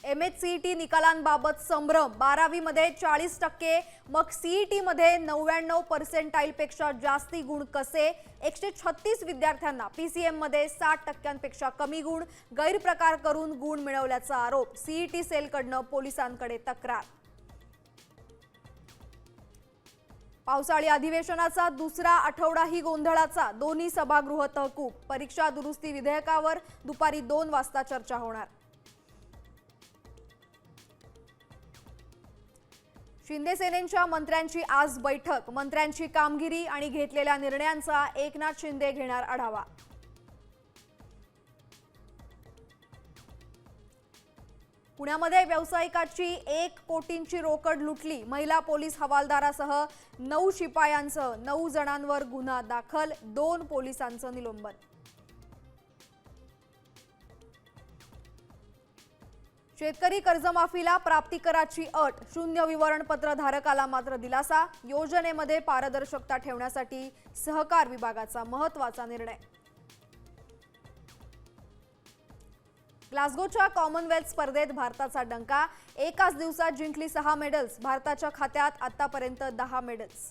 MHCET निकालांबाबत संभ्रम। 12वी मध्ये 40%, मग CET मध्ये 99% पेक्षा जास्ती गुण कसे? 136 विद्यार्थ्यांना PCM मध्ये 60% कमी गुण, गैरप्रकार करून गुण मिळवल्याचा आरोप। CET सेलकडनं पोलिसांकडे तक्रार। पावसाळी अधिवेशनाचा दुसरा आठवडाही गोंधळाचा। दोन्ही सभागृह तहकूब। परीक्षा दुरुस्ती विधेयकावर दुपारी 2 वाजता चर्चा होणार। शिंदे सेनेच्या मंत्र्यांची आज बैठक। मंत्र्यांची कामगिरी आणि घेतलेल्या निर्णयांचा एकनाथ शिंदे घेणार आढावा। पुण्यामध्ये व्यावसायिकाची 1 कोटींची रोकड लुटली। महिला पोलीस हवालदारासह 9 शिपायांसह 9 जणांवर गुन्हा दाखल। 2 पोलिसांचं निलंबन। शेतकरी कर्जमाफीला प्राप्तिकराची अट। शून्य विवरणपत्र धारकाला मात्र दिलासा। योजनेमध्ये पारदर्शकता ठेवण्यासाठी सहकार विभागाचा महत्त्वाचा निर्णय। ग्लासगोच्या कॉमनवेल्थ स्पर्धेत भारताचा डंका। एकाच दिवसात जिंकली 6 मेडल्स। भारताच्या खात्यात आतापर्यंत 10 मेडल्स।